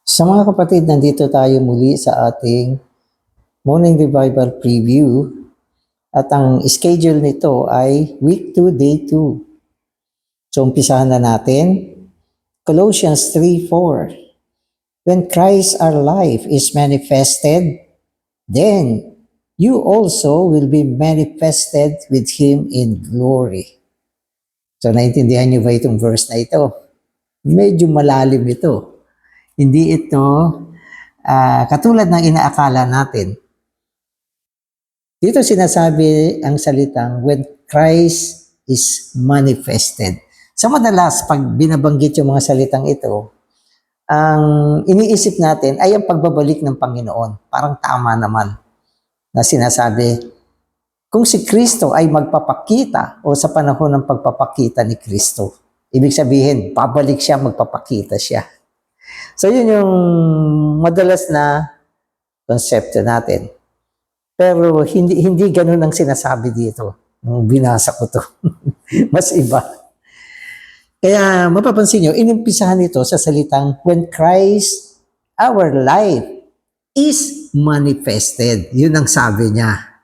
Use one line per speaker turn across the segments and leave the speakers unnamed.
Sa mga kapatid, nandito tayo muli sa ating Morning Revival Preview at ang schedule nito ay Week 2, Day 2. So, umpisahan na natin. Colossians 3:4. When Christ our life is manifested, then you also will be manifested with Him in glory. So, naintindihan niyo ba itong verse na ito? Medyo malalim ito. Hindi ito katulad ng inaakala natin. Dito sinasabi ang salitang when Christ is manifested. Sa madalas, pag binabanggit yung mga salitang ito, ang iniisip natin ay ang pagbabalik ng Panginoon. Parang tama naman na sinasabi, kung si Kristo ay magpapakita o sa panahon ng pagpapakita ni Kristo, ibig sabihin, babalik siya, magpapakita siya. So yun yung madalas na konsepto natin. Pero hindi ganun ang sinasabi dito. Nung binasa ko to. Mas iba. Kaya mapapansin nyo, inumpisahan ito sa salitang when Christ, our life, is manifested. Yun ang sabi niya.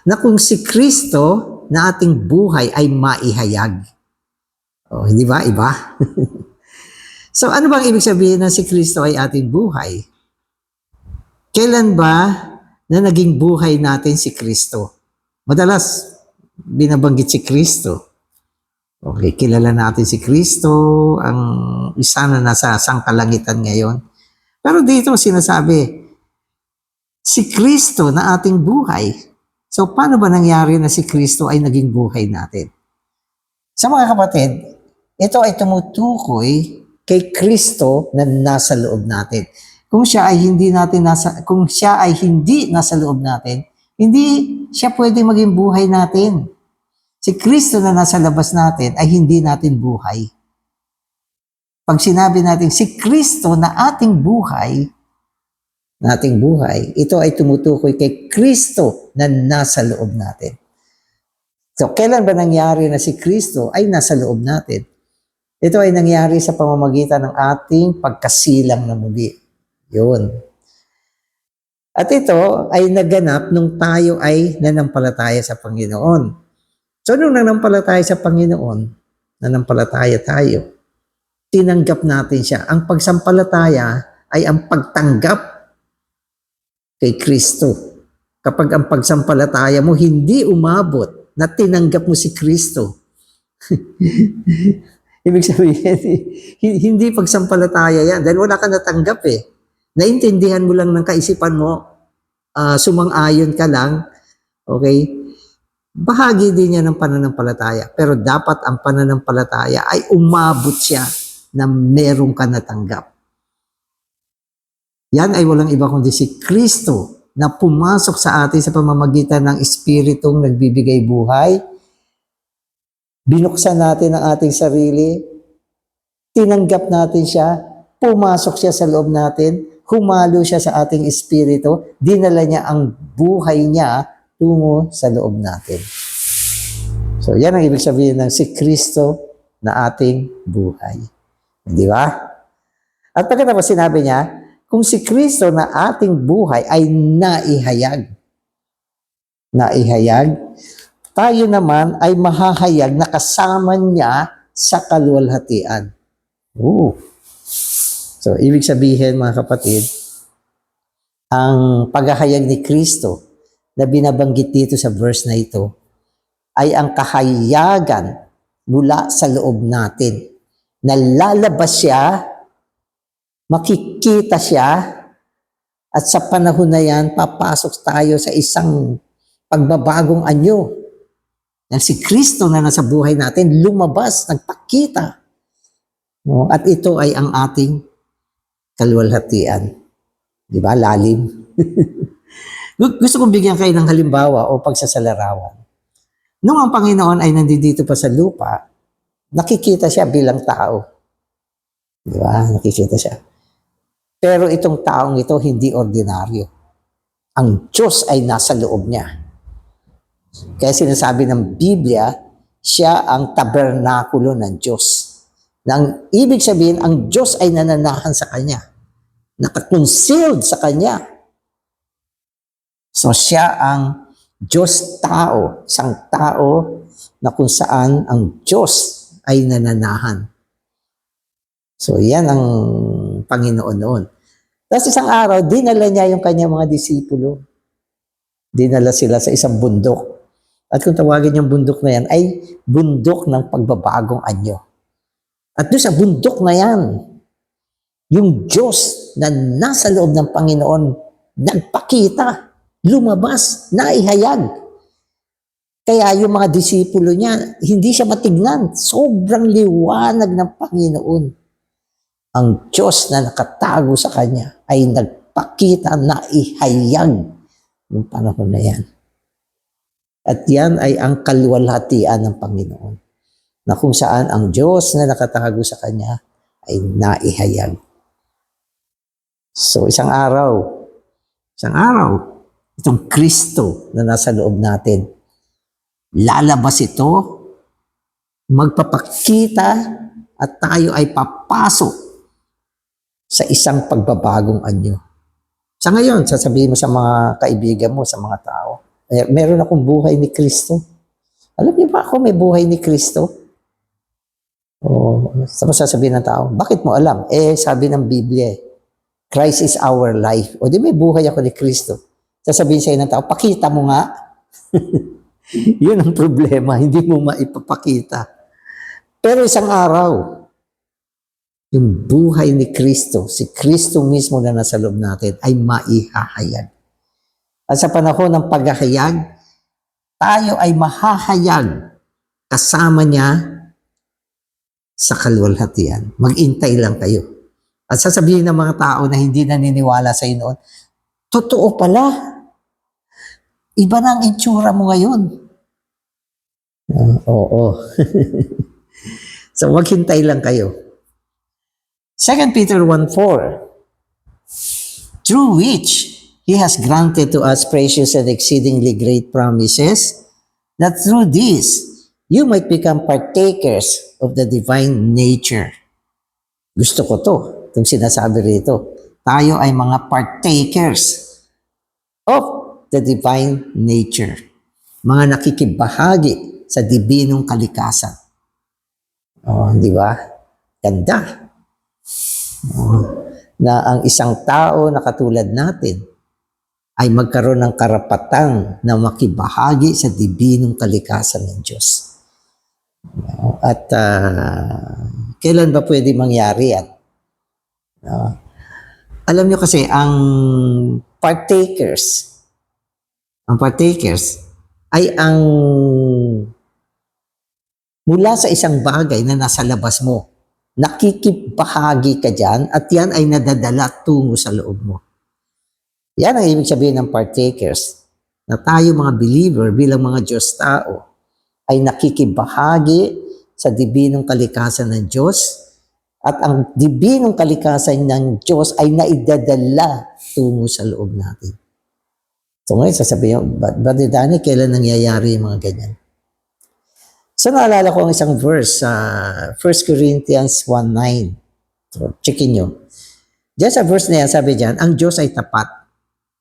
Na kung si Kristo na ating buhay ay maihayag. Hindi ba? Iba? So ano bang ibig sabihin na si Kristo ay ating buhay? Kailan ba na naging buhay natin si Kristo? Madalas binabanggit si Kristo. Okay, kilala natin si Kristo, ang isa na nasa sangkalangitan ngayon. Pero dito sinasabi, si Kristo na ating buhay. So paano ba nangyari na si Kristo ay naging buhay natin? Sa mga kapatid, ito ay tumutukoy kay Kristo na nasa loob natin. Kung siya ay hindi nasa loob natin, hindi siya pwedeng maging buhay natin. Si Kristo na nasa labas natin ay hindi natin buhay. Pag sinabi natin si Kristo na ating buhay, ito ay tumutukoy kay Kristo na nasa loob natin. So, kailan ba nangyari na si Kristo ay nasa loob natin? Ito ay nangyari sa pamamagitan ng ating pagkasilang na muli. Yun. At ito ay naganap nung tayo ay nanampalataya sa Panginoon. So, nung nanampalataya sa Panginoon, nanampalataya tayo, tinanggap natin siya. Ang pagsampalataya ay ang pagtanggap kay Kristo. Kapag ang pagsampalataya mo hindi umabot na tinanggap mo si Kristo, ibig sabihin, hindi pagsampalataya yan. Dahil wala ka natanggap eh. Naintindihan mo lang ng kaisipan mo, sumang-ayon ka lang, okay? Bahagi din yan ng pananampalataya. Pero dapat ang pananampalataya ay umabot siya na meron ka natanggap. Yan ay walang iba kundi si Kristo na pumasok sa atin sa pamamagitan ng Espiritong nagbibigay buhay. Binuksan natin ang ating sarili, tinanggap natin siya, pumasok siya sa loob natin, humalo siya sa ating espiritu, dinala niya ang buhay niya tungo sa loob natin. So, yan ang ibig sabihin ng si Kristo na ating buhay. Di ba? At pagkatapos sinabi niya, kung si Kristo na ating buhay ay naihayag, tayo naman ay mahahayag na kasama niya sa kaluwalhatian. So, ibig sabihin mga kapatid, ang paghahayag ni Kristo na binabanggit dito sa verse na ito ay ang kahayagan mula sa loob natin. Na lalabas siya, makikita siya, at sa panahon na yan, papasok tayo sa isang pagbabagong anyo. Na si Kristo na nasa buhay natin, lumabas, nagpakita. At ito ay ang ating kaluwalhatian. Di ba? Lalim. Gusto kong bigyan kayo ng halimbawa o pagsasalarawan. Nung ang Panginoon ay nandito pa sa lupa, nakikita siya bilang tao. Di ba? Nakikita siya. Pero itong taong ito hindi ordinaryo. Ang Diyos ay nasa loob niya. Kaya sinasabi ng Biblia, siya ang tabernakulo ng Diyos. Nang ibig sabihin, ang Diyos ay nananahan sa kanya. nakakoncealed sa Kanya. So siya ang Diyos tao, isang tao na kung saan ang Diyos ay nananahan. So yan ang Panginoon noon. Tapos isang araw, dinala niya yung kanyang mga disipulo. Dinala sila sa isang bundok. At kung tawagin yung bundok na yan, ay bundok ng pagbabagong anyo. At doon sa bundok na yan, yung Diyos na nasa loob ng Panginoon, nagpakita, lumabas, naihayag. Kaya yung mga disipulo niya, hindi siya matignan. Sobrang liwanag ng Panginoon. Ang Diyos na nakatago sa Kanya ay nagpakita, naihayag yung panahon na yan. At yan ay ang kaluwalhatian ng Panginoon. Na kung saan ang Diyos na nakatago sa Kanya ay naihayag. So isang araw, itong Kristo na nasa loob natin, lalabas ito, magpapakita at tayo ay papasok sa isang pagbabagong anyo. Sa ngayon, sasabihin mo sa mga kaibigan mo, sa mga tao, meron akong buhay ni Kristo. Alam niyo ba ako may buhay ni Kristo? O, sasabihin ng tao, bakit mo alam? Sabi ng Biblia, Christ is our life. O di may buhay ako ni Kristo. Sasabihin sa'yo ng tao, pakita mo nga. Yun ang problema, hindi mo maipapakita. Pero isang araw, yung buhay ni Kristo, si Kristo mismo na nasa loob natin, ay maihahayag. At sa panahon ng paghahayag, tayo ay mahahayag kasama niya sa kaluwalhatian. Mag-intay lang kayo. At sasabihin ng mga tao na hindi naniniwala sa iyo noon, totoo pala. Iba na ang itsura mo ngayon. Oo. So maghintay lang kayo. 2 Peter 1:4, through which He has granted to us precious and exceedingly great promises, that through this you might become partakers of the divine nature. Gusto ko to, itong sinasabi rito. Tayo ay mga partakers of the divine nature. Mga nakikibahagi sa dibinong kalikasan. Di ba? Ganda. Na ang isang tao na katulad natin ay magkaroon ng karapatang na makibahagi sa dibinong kalikasan ng Diyos. At kailan ba pwede mangyari yan? Alam nyo kasi, ang partakers ay ang mula sa isang bagay na nasa labas mo. Nakikibahagi ka dyan at yan ay nadadala tungo sa loob mo. Yan ang ibig sabihin ng partakers. Na tayo mga believer bilang mga Diyos tao ay nakikibahagi sa dibinong kalikasan ng Diyos at ang dibinong kalikasan ng Diyos ay naidadala tungo sa loob natin. So ngayon sasabihin, Brother Danny, kailan nangyayari yung mga ganyan? So naalala ko ang isang verse sa 1 Corinthians 1:9. So checkin nyo. Diyan sa verse na yan, sabi diyan, ang Diyos ay tapat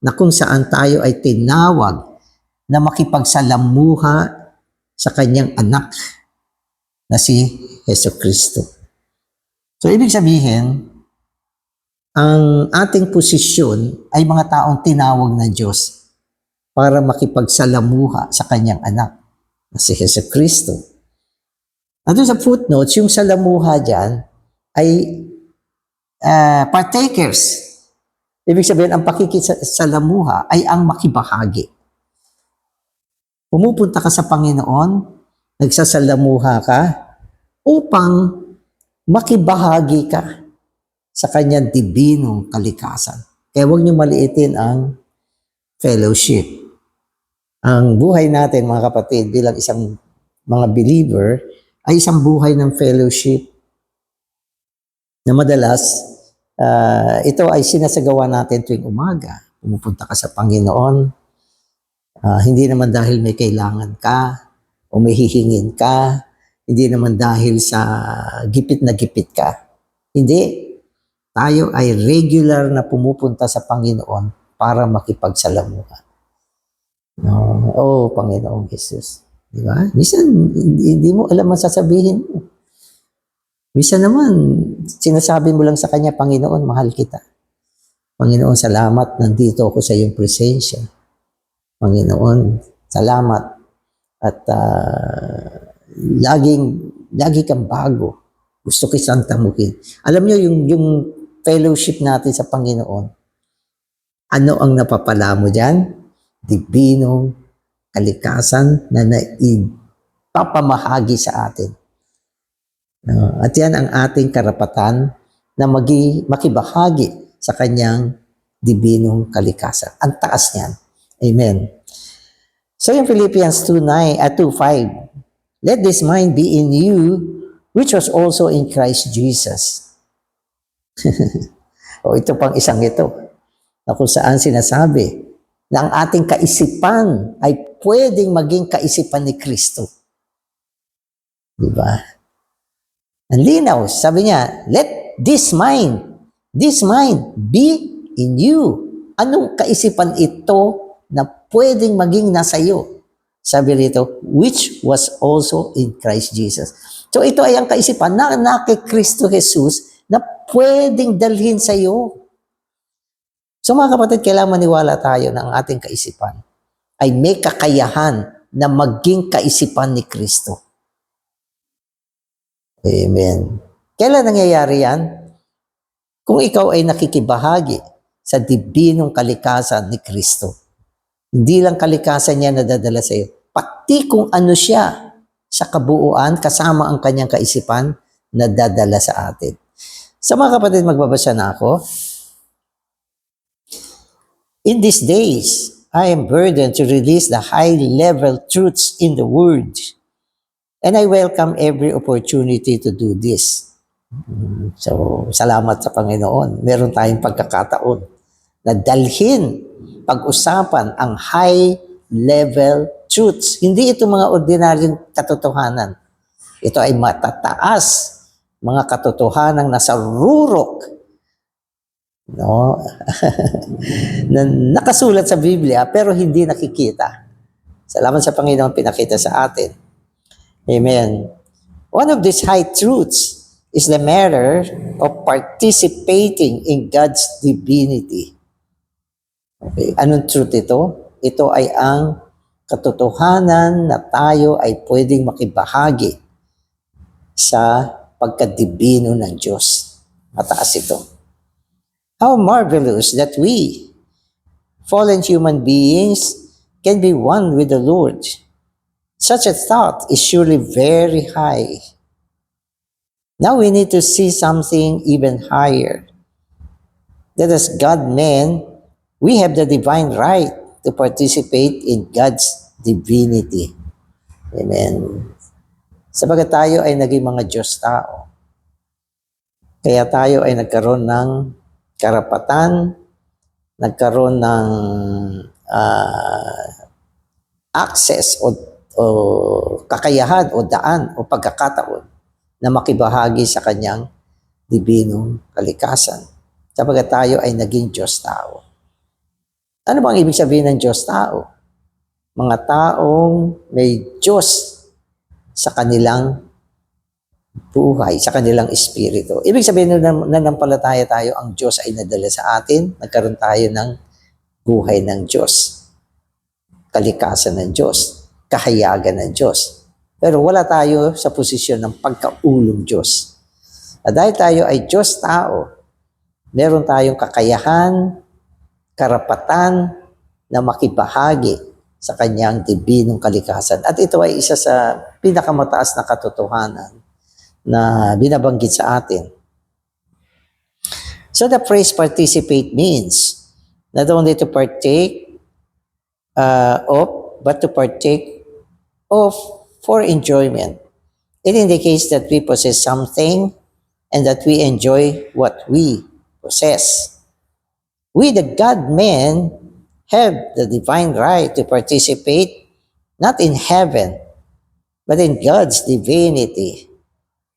na kung saan tayo ay tinawag na makipagsalamuha sa kanyang anak na si Jesucristo. So ibig sabihin, ang ating posisyon ay mga taong tinawag ng Diyos para makipagsalamuha sa kanyang anak na si Jesucristo. At sa footnotes, yung salamuha dyan ay partakers. Ibig sabihin, ang pakikisalamuha ay ang makibahagi. Pumupunta ka sa Panginoon, nagsasalamuha ka, upang makibahagi ka sa kanyang dibinong kalikasan. Kaya huwag niyo maliitin ang fellowship. Ang buhay natin, mga kapatid, bilang isang mga believer, ay isang buhay ng fellowship na madalas, ito ay sinasagawa natin tuwing umaga. Pumupunta ka sa Panginoon, hindi naman dahil may kailangan ka o may hihingin ka, hindi naman dahil sa gipit na gipit ka. Hindi. tayo ay regular na pumupunta sa Panginoon para makipagsalamuha. No? Oh, Panginoong Jesus. Di ba? Minsan, hindi mo alam ang sasabihin mo. Minsan naman, sinasabi mo lang sa Kanya, Panginoon, mahal kita. Panginoon, salamat, nandito ako sa iyong presensya. Panginoon, salamat. At lagi kang bago. Gusto kitang tamukin. Alam niyo, yung fellowship natin sa Panginoon, ano ang napapala mo dyan? Dibinong kalikasan na naipapamahagi sa atin. At yan ang ating karapatan na makibahagi sa kanyang dibinong kalikasan. Ang taas niyan. Amen. So yung Philippians 2:5, let this mind be in you, which was also in Christ Jesus. O ito pang isang ito, na kung saan sinasabi na ang ating kaisipan ay pwedeng maging kaisipan ni Kristo. Diba? Ang linaw, sabi niya, let this mind be in you. Anong kaisipan ito na pwedeng maging nasa iyo? Sabi rito, which was also in Christ Jesus. So ito ay ang kaisipan na kay Kristo Jesus na pwedeng dalhin sa iyo. So mga kapatid, kailangan maniwala tayo na ang ating kaisipan ay may kakayahan na maging kaisipan ni Kristo. Amen. Kailan nangyayari yan? Kung ikaw ay nakikibahagi sa dibinong kalikasan ni Kristo. Hindi lang kalikasan niya nadadala sa iyo, pati kung ano siya sa kabuuan, kasama ang kanyang kaisipan, nadadala sa atin. Sa mga kapatid, magbabasa na ako. In these days, I am burdened to release the high-level truths in the Word. And I welcome every opportunity to do this. So, salamat sa Panginoon. Meron tayong pagkakataon na dalhin, pag-usapan ang high-level truths. Hindi ito mga ordinaryong katotohanan. Ito ay matataas, mga katotohanan nasa rurok, no? na nakasulat sa Biblia pero hindi nakikita. Salamat sa Panginoon, pinakita sa atin. Amen. One of these high truths is the matter of participating in God's divinity. Okay. Anong truth ito? Ito ay ang katotohanan na tayo ay pwedeng makibahagi sa pagkadibino ng Diyos. Mataas ito. How marvelous that we, fallen human beings, can be one with the Lord. Such a thought is surely very high. Now we need to see something even higher. That as God-men, we have the divine right to participate in God's divinity. Amen. Sabagat tayo ay naging mga Diyos-tao, kaya tayo ay nagkaroon ng karapatan, nagkaroon ng access o kakayahan o daan o pagkakataon na makibahagi sa kanyang dibinong kalikasan. Sabagat tayo ay naging Diyos-tao. Ano bang ibig sabihin ng Diyos-tao? Mga taong may Diyos sa kanilang buhay, sa kanilang espiritu. Ibig sabihin na nanampalataya tayo, ang Diyos ay nadala sa atin, nagkaroon tayo ng buhay ng Diyos, kalikasan ng Diyos, kahayagan ng Diyos. Pero wala tayo sa posisyon ng pagkaulong Diyos. At dahil tayo ay Diyos-tao, meron tayong kakayahan, karapatan na makibahagi sa kanyang dibinong kalikasan. At ito ay isa sa pinakamataas na katotohanan na binabanggit sa atin. So the phrase participate means not only to partake of, but to partake of for enjoyment. It indicates that we possess something and that we enjoy what we possess. We, the God-men, have the divine right to participate not in heaven, but in God's divinity.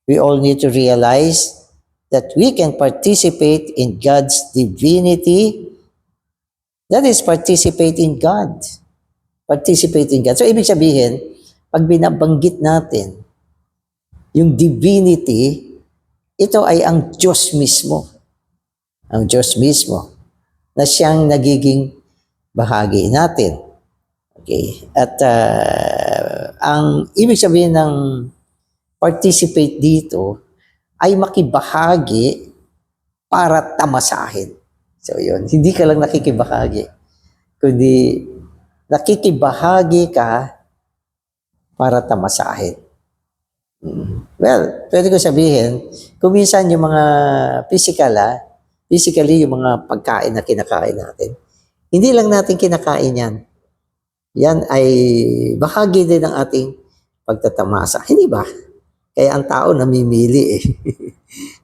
We all need to realize that we can participate in God's divinity. That is, participate in God. Participate in God. So, ibig sabihin, pag binabanggit natin yung divinity, ito ay ang Diyos mismo. Ang Diyos mismo na siyang nagiging bahagi natin. Okay? At ang ibig sabihin ng participate dito ay makibahagi para tamasahin. So yun, hindi ka lang nakikibahagi, kundi nakikibahagi ka para tamasahin. Well, pwede ko sabihin, kung minsan yung mga physically yung mga pagkain na kinakain natin, hindi lang natin kinakain yan. Yan ay bahagi din ng ating pagtatamasa. Hindi ba? Kaya ang tao namimili eh.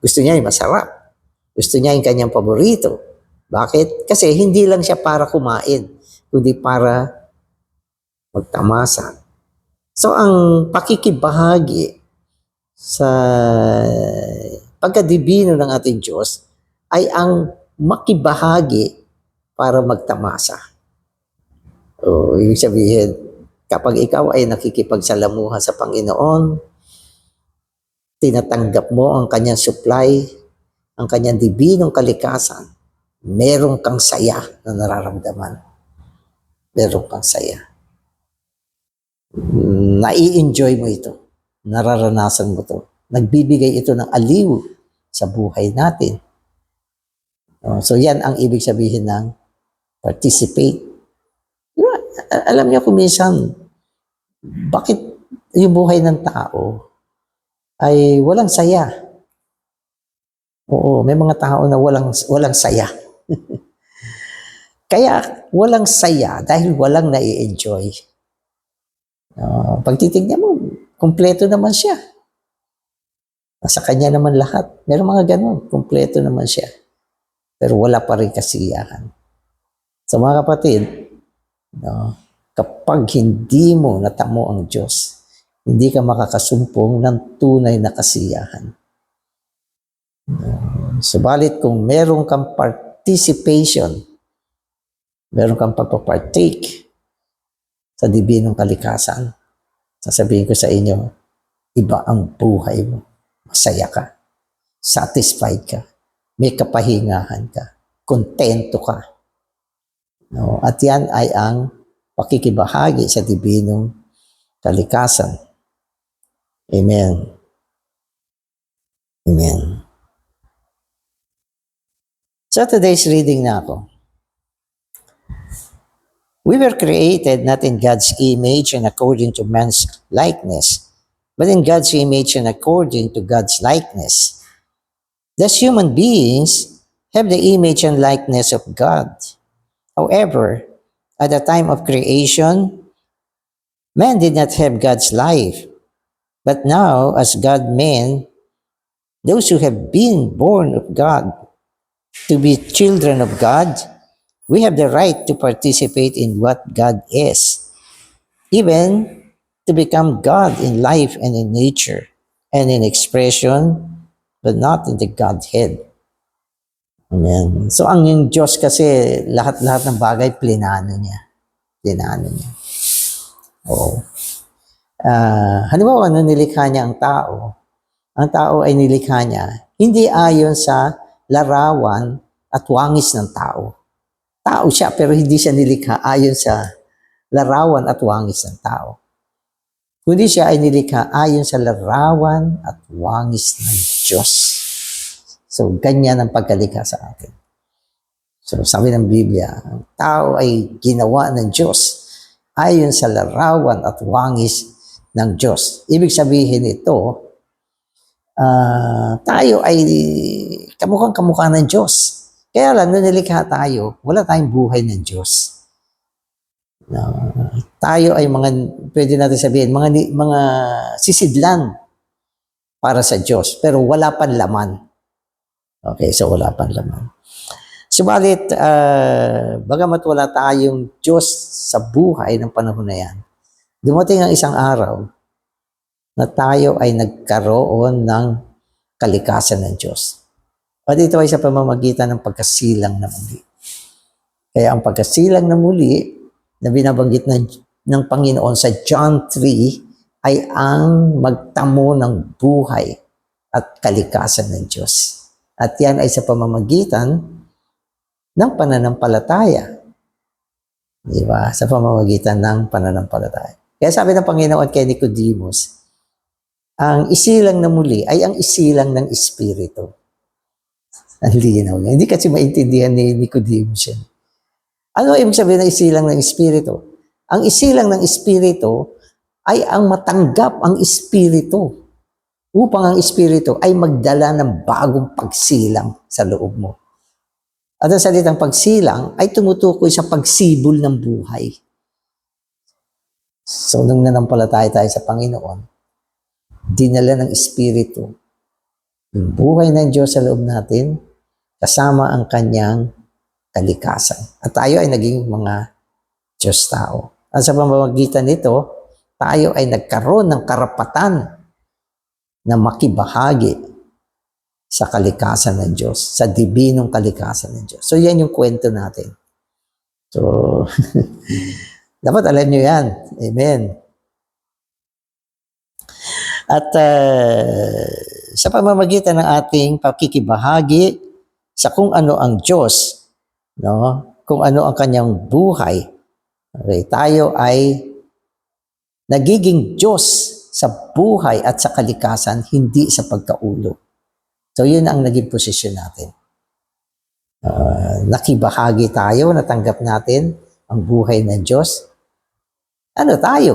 Gusto niya yung masarap. Gusto niya yung kanyang paborito. Bakit? Kasi hindi lang siya para kumain, kundi para magtamasa. So ang pakikibahagi sa pagkadibino ng ating Diyos ay ang makibahagi para magtamasa. O, ibig sabihin, kapag ikaw ay nakikipagsalamuha sa Panginoon, tinatanggap mo ang kanyang supply, ang kanyang dibinong kalikasan, meron kang saya na nararamdaman. Meron kang saya. Nai-enjoy mo ito. Nararanasan mo ito. Nagbibigay ito ng aliw sa buhay natin. So yan ang ibig sabihin ng participate. Diba? Alam niyo kung minsan, bakit yung buhay ng tao ay walang saya? Oo, may mga tao na walang saya. Kaya walang saya dahil walang nai-enjoy. Pag titignan mo, kumpleto naman siya. Nasa kanya naman lahat. Meron mga ganun, kumpleto naman siya. Pero wala pa rin kasiyahan. So mga kapatid, kapag hindi mo natamo ang Diyos, hindi ka makakasumpong ng tunay na kasiyahan. Subalit kung meron kang participation, meron kang pagpapartake sa dibinong kalikasan, sasabihin ko sa inyo, iba ang buhay mo. Masaya ka, satisfied ka, may kapahingahan ka, kontento ka. No? At yan ay ang pakikibahagi sa dibinong kalikasan. Amen. Amen. So today's reading na ako. We were created not in God's image and according to man's likeness, but in God's image and according to God's likeness. Thus human beings have the image and likeness of God. However, at the time of creation, man did not have God's life. But now, as God-men, those who have been born of God, to be children of God, we have the right to participate in what God is, even to become God in life and in nature and in expression, but not in the Godhead. Amen. So ang yung Diyos kasi, lahat-lahat ng bagay, plinano niya. Plinano niya. Oo. Halimbawa, nung nilikha niya ang tao ay nilikha niya, hindi ayon sa larawan at wangis ng tao. Tao siya, pero hindi siya nilikha ayon sa larawan at wangis ng tao. Kundi siya ay nilikha ayon sa larawan at wangis ng Diyos. So, ganyan ang pagkalikha sa atin. So, sabi ng Biblia, ang tao ay ginawa ng Diyos ayon sa larawan at wangis ng Diyos. Ibig sabihin ito, tayo ay kamukhang-kamukha ng Diyos. Kaya lang, nung nilikha tayo, wala tayong buhay ng Diyos. Tayo ay mga, pwede natin sabihin, mga sisidlan para sa Diyos, pero wala pang laman. Okay, so wala pang laman. Subalit, bagamat wala tayong Diyos sa buhay ng panahon na yan, dumating ang isang araw na tayo ay nagkaroon ng kalikasan ng Diyos. At ito ay sa pamamagitan ng pagkasilang na muli. Kaya ang pagkasilang na muli na binabanggit ng Panginoon sa John 3 ay ang magtamo ng buhay at kalikasan ng Diyos. At yan ay sa pamamagitan ng pananampalataya. Di ba? Sa pamamagitan ng pananampalataya. Kaya sabi ng Panginoon kay Nicodemus, ang isilang na muli ay ang isilang ng Espiritu. Ang linaw niya. Hindi kasi maintindihan ni Nicodemus yan. Ano ibig sabihin ng isilang ng Espiritu? Ang isilang ng Espiritu ay ang matanggap ang Espiritu upang ang Espiritu ay magdala ng bagong pagsilang sa loob mo. At ang salitang pagsilang ay tumutukoy sa pagsibol ng buhay. So, nung nanampalataya tayo sa Panginoon, dinala ng Espiritu yung buhay ng Diyos sa loob natin kasama ang kanyang kalikasan. At tayo ay naging mga Diyos tao. At sa pamamagitan nito, tayo ay nagkaroon ng karapatan na makibahagi sa kalikasan ng Diyos, sa dibinong kalikasan ng Diyos. So, yan yung kwento natin. So, dapat alam nyo yan. Amen. At sa pamamagitan ng ating pakikibahagi sa kung ano ang Diyos, no? Kung ano ang kanyang buhay, okay, tayo ay nagiging Diyos sa buhay at sa kalikasan, hindi sa pagkaulo. So, yun ang naging posisyon natin. Nakibahagi tayo, natanggap natin ang buhay ng Diyos. Ano tayo?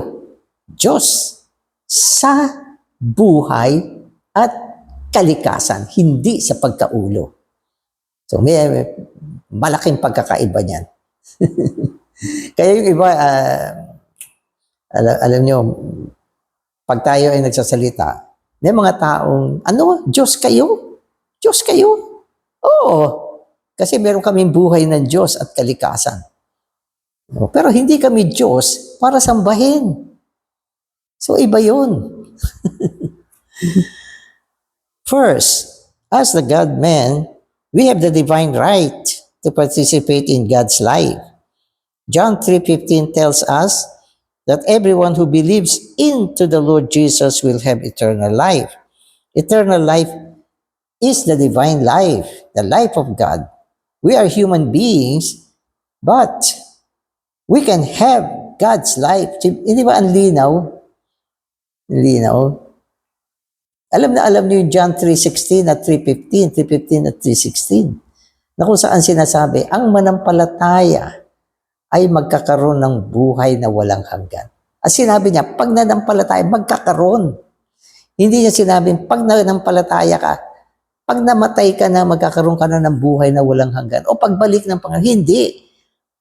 Diyos sa buhay at kalikasan, hindi sa pagkaulo. So, may malaking pagkakaiba niyan. Kaya yung iba, alam nyo, pag tayo ay nagsasalita, may mga taong, Diyos kayo? Diyos kayo? Oo. Kasi meron kaming buhay ng Diyos at kalikasan. Pero hindi kami Diyos para sambahin. So, iba yun. First, as the God-man, we have the divine right to participate in God's life. John 3:15 tells us that everyone who believes into the Lord Jesus will have eternal life. Eternal life is the divine life, the life of God. We are human beings, but we can have God's life. Hindi ba ang linaw? Linaw. Alam niyo yung John 3:16 at 3:15, 3:15 at 3:16, na kung saan sinasabi, ang manampalataya ay magkakaroon ng buhay na walang hanggan. At sinabi niya, pag nanampalataya, magkakaroon. Hindi niya sinabing, pag nanampalataya ka, pag namatay ka na, magkakaroon ka na ng buhay na walang hanggan. O pagbalik ng Panginoon. Hindi.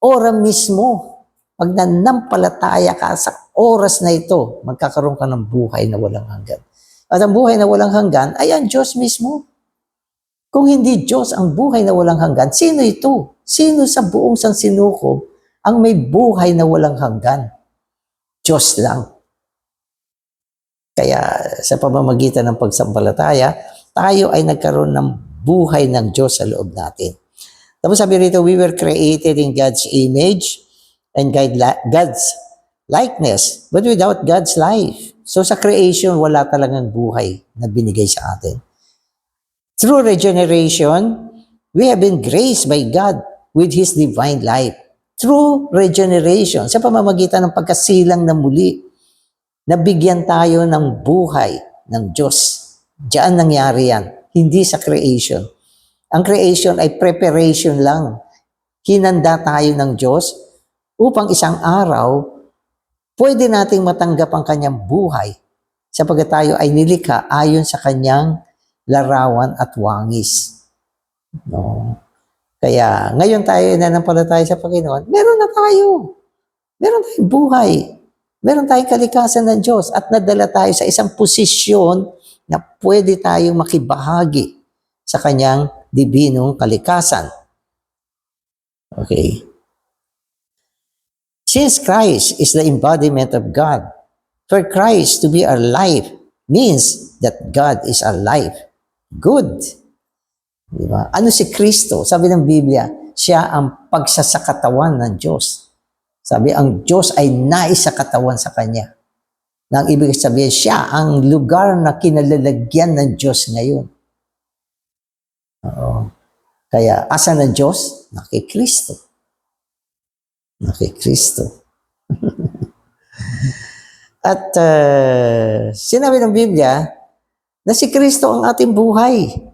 Ora mismo, pag nanampalataya ka sa oras na ito, magkakaroon ka ng buhay na walang hanggan. At ang buhay na walang hanggan ay ang Diyos mismo. Kung hindi Diyos ang buhay na walang hanggan, sino ito? Sino sa buong sansinukob ang may buhay na walang hanggan? Diyos lang. Kaya sa pamamagitan ng pagsampalataya, tayo ay nagkaroon ng buhay ng Diyos sa loob natin. Tapos sabi rito, we were created in God's image and God's likeness, but without God's life. So sa creation, wala talagang buhay na binigay sa atin. Through regeneration, we have been graced by God with His divine life. Through regeneration, sa pamamagitan ng pagkasilang na muli, nabigyan tayo ng buhay ng Diyos. Diyan nangyari yan, hindi sa creation. Ang creation ay preparation lang. Hinanda tayo ng Diyos upang isang araw, pwede nating matanggap ang kanyang buhay sapagkat tayo ay nilikha ayon sa kanyang larawan at wangis. No? Kaya ngayon tayo nanampalataya sa Panginoon, meron na tayo. Meron tayong buhay. Meron tayong kalikasan ng Diyos at nadala tayo sa isang posisyon na pwede tayong makibahagi sa kanyang dibinong kalikasan. Okay. Since Christ is the embodiment of God, for Christ to be our life means that God is our life. Good. Di ba? Ano si Kristo? Sabi ng Biblia, siya ang pagsasakatawan ng Diyos. Sabi, ang Diyos ay naisakatawan sa Kanya. Nang ibig sabihin, siya ang lugar na kinalalagyan ng Diyos ngayon. Oo. Kaya, asan ang Diyos? Nakikristo. Nakikristo. At sinabi ng Biblia na si Kristo ang ating buhay.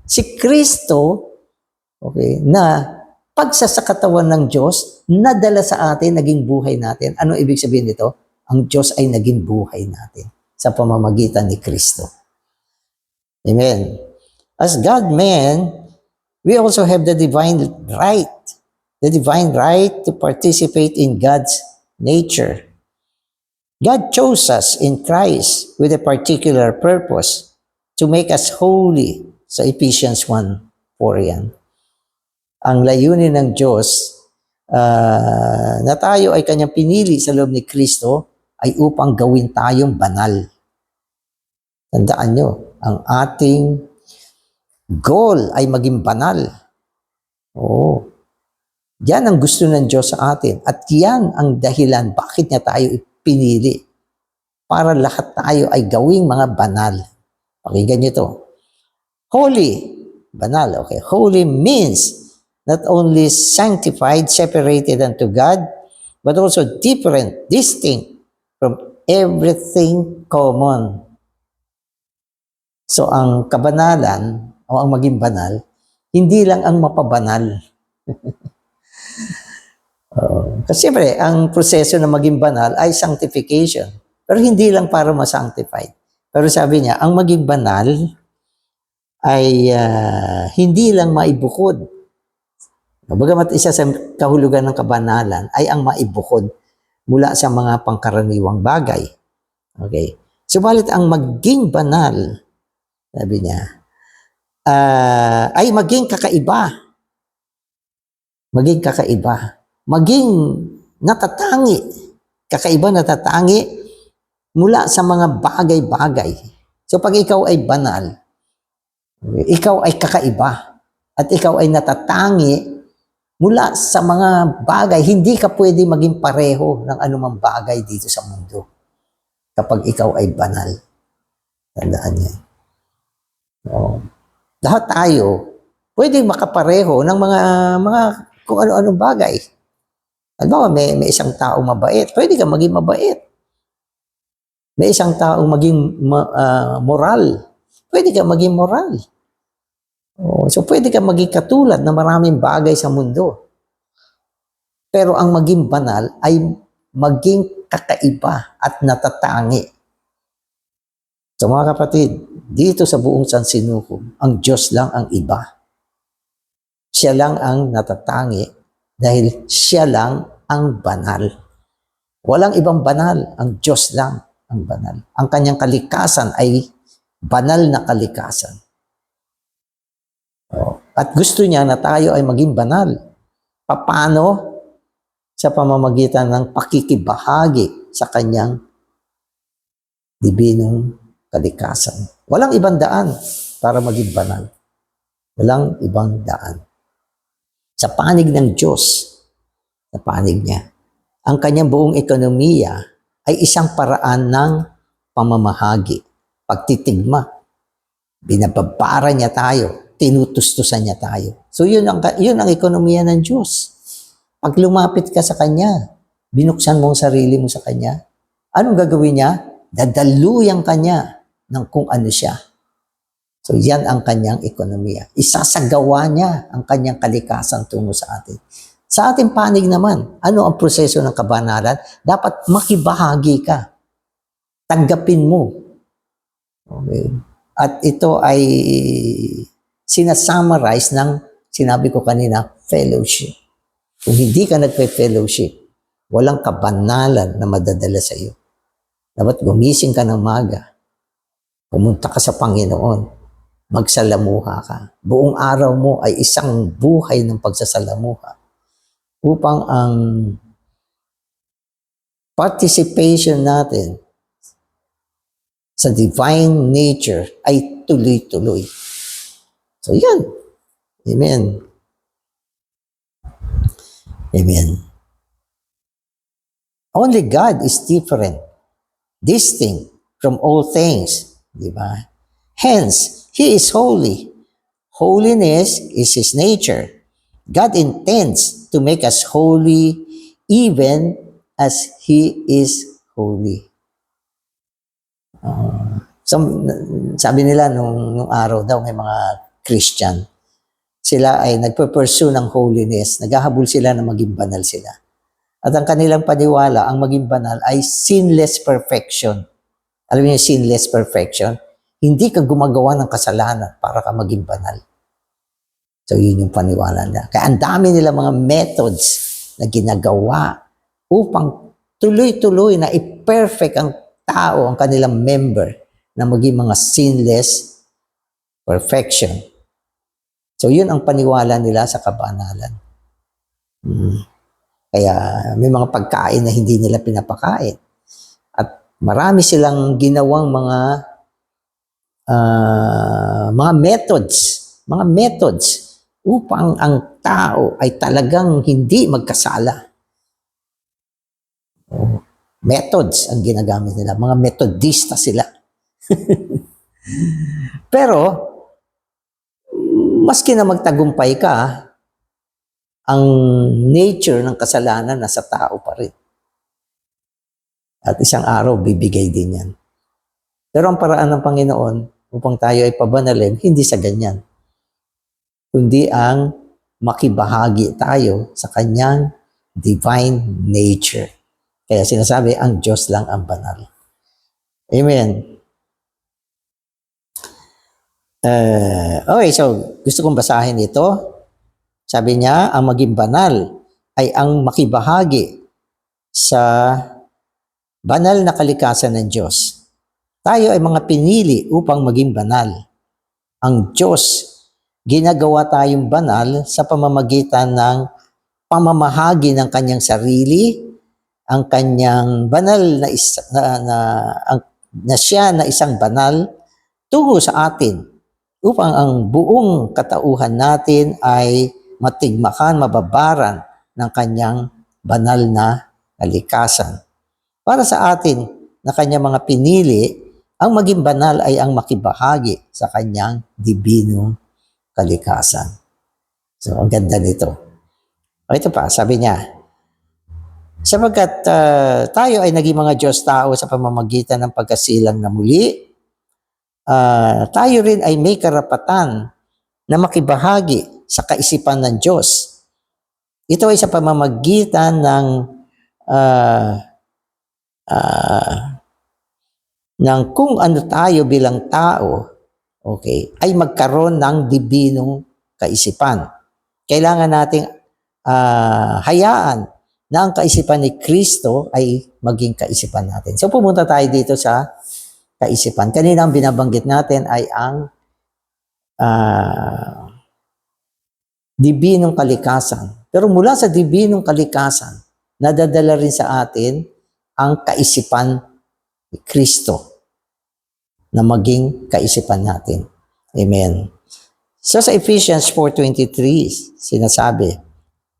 Si Kristo, okay, na pagsasakatawan ng Diyos, nadala sa atin, naging buhay natin. Ano ibig sabihin nito? Ang Diyos ay naging buhay natin sa pamamagitan ni Kristo. Amen. As God-man, we also have the divine right to participate in God's nature. God chose us in Christ with a particular purpose to make us holy. Sa Ephesians 1:4 yan. Ang layunin ng Diyos na tayo ay Kanyang pinili sa loob ni Kristo ay upang gawin tayong banal. Tandaan nyo, ang ating goal ay maging banal. Oo. Yan ang gusto ng Diyos sa atin. At yan ang dahilan bakit niya tayo pinili. Para lahat tayo ay gawing mga banal. Pakinggan nyo to. Holy, banal, okay. Holy means not only sanctified, separated unto God, but also different, distinct from everything common. So, ang kabanalan, o ang maging banal, hindi lang ang mapabanal. Kasi siyempre, ang proseso na maging banal ay sanctification. Pero hindi lang para ma-sanctify. Pero sabi niya, ang maging banal ay hindi lang maibukod. Bagamat isa sa kahulugan ng kabanalan ay ang maibukod mula sa mga pangkaraniwang bagay. Okay. Subalit ang maging banal, sabi niya, ay maging kakaiba. Maging kakaiba. Maging natatangi. Kakaiba, natatangi mula sa mga bagay-bagay. So pag ikaw ay banal, ikaw ay kakaiba. At ikaw ay natatangi mula sa mga bagay. Hindi ka pwede maging pareho ng anumang bagay dito sa mundo kapag ikaw ay banal. Tandaan niya. No. Lahat tayo pwede makapareho ng mga kung ano-anong bagay. Halimbawa, may isang tao mabait. Pwede ka maging mabait. May isang tao maging moral. Pwede ka maging moral. So, pwede ka maging katulad ng maraming bagay sa mundo. Pero ang maging banal ay maging kakaiba at natatangi. So, mga kapatid, dito sa buong sansinukob, ang Diyos lang ang iba. Siya lang ang natatangi dahil siya lang ang banal. Walang ibang banal, ang Diyos lang ang banal. Ang kanyang kalikasan ay banal na kalikasan. At gusto niya na tayo ay maging banal. Paano? Sa pamamagitan ng pakikibahagi sa kanyang dibinong kalikasan. Walang ibang daan para maging banal. Walang ibang daan. Sa panig ng Diyos, sa panig niya, ang kanyang buong ekonomiya ay isang paraan ng pamamahagi, pagtitigma. Binababara niya tayo, tinutustusan niya tayo. So yun ang ekonomiya ng Diyos. Pag lumapit ka sa Kanya, binuksan mo ang sarili mo sa Kanya, anong gagawin niya? Dadaluyan ka niya ng kung ano siya. So yan ang kanyang ekonomiya. Isasagawa niya ang kanyang kalikasan tungo sa atin. Sa ating panig naman, ano ang proseso ng kabanalan? Dapat makibahagi ka. Tanggapin mo. Okay. At ito ay sinasummarize ng, sinabi ko kanina, fellowship. Kung hindi ka nagpe-fellowship, walang kabanalan na madadala sa iyo. Dapat gumising ka ng maga, pumunta ka sa Panginoon, magsalamuha ka. Buong araw mo ay isang buhay ng pagsasalamuha upang ang participation natin sa divine nature ay tuloy-tuloy. So yan. Amen. Amen. Only God is different, distinct from all things. Di ba? Hence, He is holy. Holiness is His nature. God intends to make us holy even as He is holy. So, sabi nila nung araw daw may mga Christian, sila ay nagpe-pursue ng holiness, naghahabol sila na maging banal sila. At ang kanilang paniwala, ang maging banal ay sinless perfection. Alam niyo yung sinless perfection? Hindi ka gumagawa ng kasalanan para ka maging banal. So, yun yung paniwala nila. Kaya ang dami nila mga methods na ginagawa upang tuloy-tuloy na i-perfect ang tao, ang kanilang member, na maging mga sinless perfection. So, yun ang paniwala nila sa kabanalan. Kaya may mga pagkain na hindi nila pinapakain. At marami silang ginawang mga methods upang ang tao ay talagang hindi magkasala. Methods ang ginagamit nila. Mga metodista sila. Pero, maski na magtagumpay ka, ang nature ng kasalanan nasa tao pa rin. At isang araw, bibigay din yan. Pero ang paraan ng Panginoon upang tayo ay pabanalin, hindi sa ganyan. Kundi ang makibahagi tayo sa kanyang divine nature. Kaya sinasabi, ang Diyos lang ang banal. Amen. Okay, so gusto kong basahin ito. Sabi niya, ang maging banal ay ang makibahagi sa banal na kalikasan ng Diyos. Tayo ay mga pinili upang maging banal. Ang Diyos, ginagawa tayong banal sa pamamagitan ng pamamahagi ng kanyang sarili, ang kanyang banal na siya na isang banal tungo sa atin upang ang buong katauhan natin ay matigmakan, mababaran ng kanyang banal na kalikasan. Para sa atin na kanyang mga pinili, ang maging banal ay ang makibahagi sa kanyang dibinong kalikasan. So, ang ganda nito. Ito pa, sabi niya, sapagkat tayo ay naging mga Diyos tao sa pamamagitan ng pagkasilang na muli, tayo rin ay may karapatan na makibahagi sa kaisipan ng Diyos. Ito ay sa pamamagitan ng kung ano tayo bilang tao, okay, ay magkaroon ng dibinong kaisipan. Kailangan nating hayaan na ang kaisipan ni Kristo ay maging kaisipan natin. So pumunta tayo dito sa kaisipan. Kanina ang binabanggit natin ay ang dibinong kalikasan. Pero mula sa dibinong kalikasan, nadadala rin sa atin ang kaisipan ni Kristo na maging kaisipan natin. Amen. So sa Ephesians 4:23, sinasabi,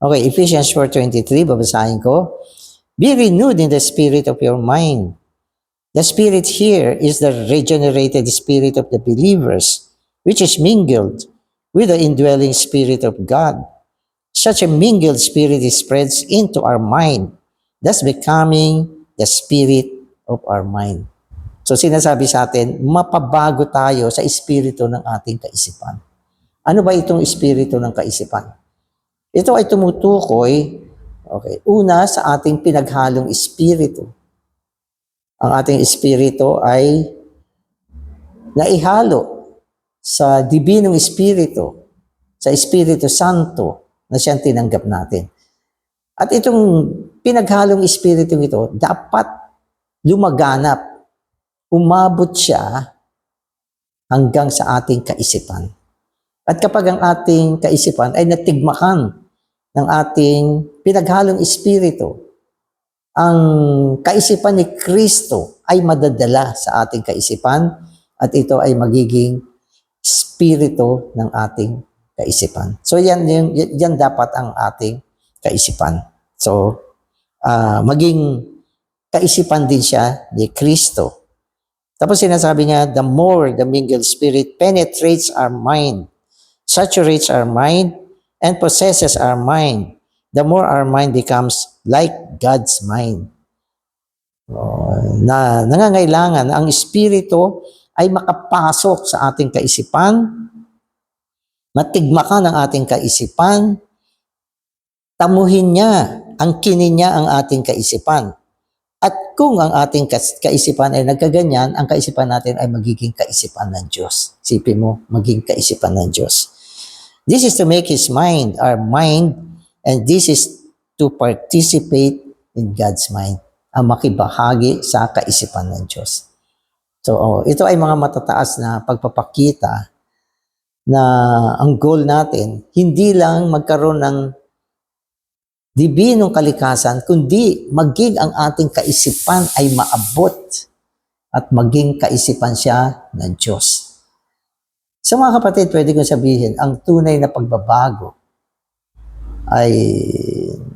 okay, Ephesians 4:23, babasahin ko, be renewed in the spirit of your mind. The spirit here is the regenerated spirit of the believers, which is mingled with the indwelling spirit of God. Such a mingled spirit spreads into our mind, thus becoming the spirit of our mind. So sinasabi sa atin, mapabago tayo sa espiritu ng ating kaisipan. Ano ba itong espiritu ng kaisipan? Ito ay tumutukoy, okay, una sa ating pinaghalong espiritu. Ang ating espiritu ay naihalo sa dibinong espiritu, sa Espiritu Santo na siyang tinanggap natin. At itong pinaghalong espiritu ito, dapat lumaganap, umabot siya hanggang sa ating kaisipan. At kapag ang ating kaisipan ay natigmakan ng ating pinaghalong espiritu, ang kaisipan ni Kristo ay madadala sa ating kaisipan at ito ay magiging espiritu ng ating kaisipan. So yan dapat ang ating kaisipan. So maging kaisipan din siya ni Kristo. Tapos sinasabi niya, the more the mingled spirit penetrates our mind, saturates our mind, and possesses our mind, the more our mind becomes like God's mind. Na nangangailangan ang Espiritu ay makapasok sa ating kaisipan, matigmakan ang ating kaisipan, tamuhin niya, angkinin niya ang ating kaisipan. At kung ang ating kaisipan ay nagkaganyan, ang kaisipan natin ay magiging kaisipan ng Diyos. Isipin mo, maging kaisipan ng Diyos. This is to make His mind our mind, and this is to participate in God's mind, ang makibahagi sa kaisipan ng Diyos. So, ito ay mga matataas na pagpapakita na ang goal natin, hindi lang magkaroon ng dibinong kalikasan, kundi maging ang ating kaisipan ay maabot at maging kaisipan siya ng Diyos. So mga kapatid, pwede kong sabihin, ang tunay na pagbabago ay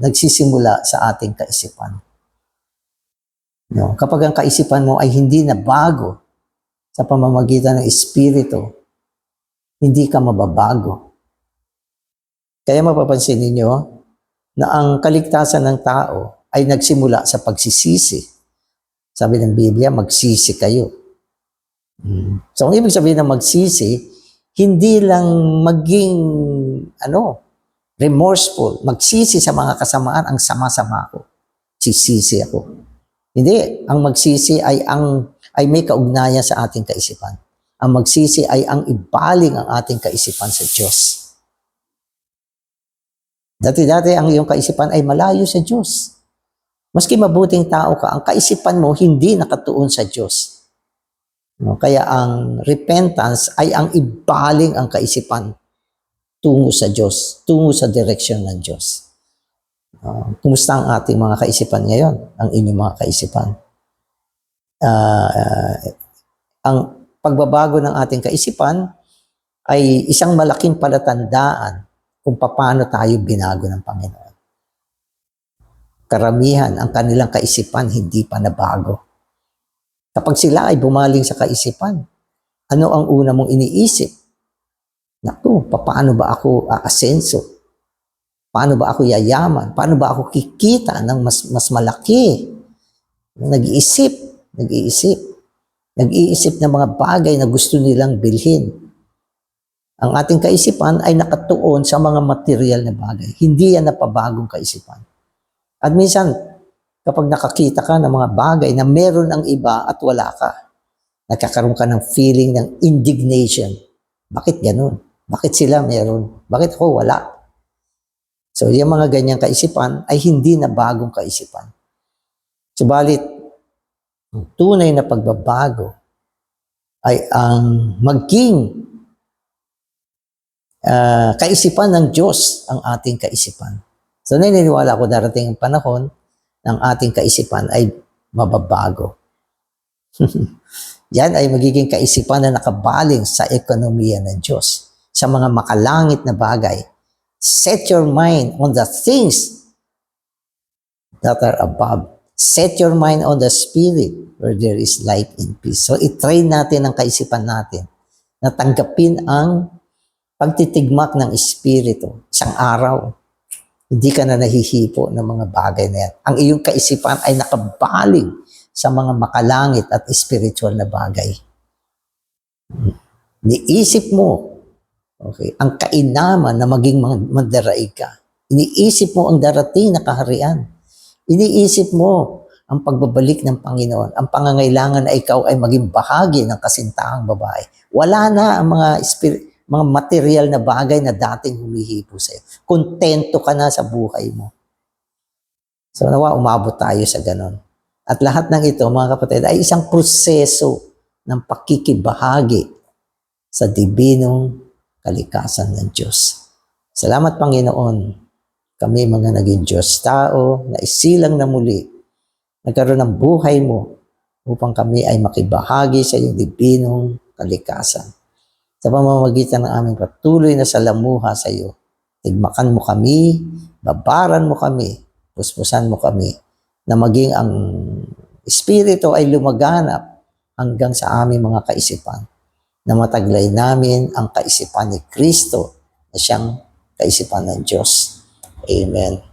nagsisimula sa ating kaisipan. No? Kapag ang kaisipan mo ay hindi na bago sa pamamagitan ng Espiritu, hindi ka mababago. Kaya mapapansin ninyo, na ang kaligtasan ng tao ay nagsimula sa pagsisisi. Sabi ng Biblia, magsisi kayo. So, ang ibig sabihin ng magsisi, hindi lang maging remorseful, magsisi sa mga kasamaan, ang sama-sama ko. Sisisi ako. Hindi, ang magsisi ay may kaugnayan sa ating kaisipan. Ang magsisi ay ang ibaling ang ating kaisipan sa Diyos. Dati-dati ang iyong kaisipan ay malayo sa Diyos. Maski mabuting tao ka, ang kaisipan mo hindi nakatuon sa Diyos. No? Kaya ang repentance ay ang ibaling ang kaisipan tungo sa Diyos, tungo sa direksyon ng Diyos. Kumusta ang ating mga kaisipan ngayon? Ang inyong mga kaisipan? Ang pagbabago ng ating kaisipan ay isang malaking palatandaan kung paano tayo binago ng Panginoon. Karamihan, ang kanilang kaisipan hindi pa nabago. Kapag sila ay bumaling sa kaisipan, ano ang una mong iniisip? Naku, paano ba ako aasenso? Paano ba ako yayaman? Paano ba ako kikita ng mas malaki? Nag-iisip ng mga bagay na gusto nilang bilhin. Ang ating kaisipan ay nakatuon sa mga material na bagay. Hindi yan napabagong kaisipan. At minsan, kapag nakakita ka ng mga bagay na meron ang iba at wala ka, nagkakaroon ka ng feeling ng indignation. Bakit ganun? Bakit sila meron? Bakit ako wala? So, yung mga ganyang kaisipan ay hindi na bagong kaisipan. Subalit, ang tunay na pagbabago ay ang maging kaisipan ng Diyos ang ating kaisipan. So naniniwala ko darating ang panahon ng ating kaisipan ay mababago. Yan ay magiging kaisipan na nakabaling sa ekonomiya ng Diyos, sa mga makalangit na bagay. Set your mind on the things that are above. Set your mind on the Spirit where there is light and peace. So i-train natin ang kaisipan natin na tanggapin ang pagtitigmak ng Espiritu. Isang araw, hindi ka na nahihipo ng mga bagay na yan. Ang iyong kaisipan ay nakabaling sa mga makalangit at spiritual na bagay. Niisip mo, okay, ang kainaman na maging mandaraig ka. Iniisip mo ang darating na kaharian. Iniisip mo ang pagbabalik ng Panginoon, ang pangangailangan na ikaw ay maging bahagi ng kasintahang babae. Wala na ang mga material na bagay na dating humihipo sa'yo. Kontento ka na sa buhay mo. So nawa, umabot tayo sa ganon. At lahat ng ito, mga kapatid, ay isang proseso ng pakikibahagi sa dibinong kalikasan ng Diyos. Salamat, Panginoon. Kami mga naging Diyos tao na isilang na muli, nagkaroon ng buhay mo upang kami ay makibahagi sa iyong dibinong kalikasan. sa pamamagitan ng aming patuloy na salamuha sa iyo. Tigmakan mo kami, babaran mo kami, puspusan mo kami, na maging ang Espiritu ay lumaganap hanggang sa aming mga kaisipan, na mataglay namin ang kaisipan ni Kristo na siyang kaisipan ng Diyos. Amen.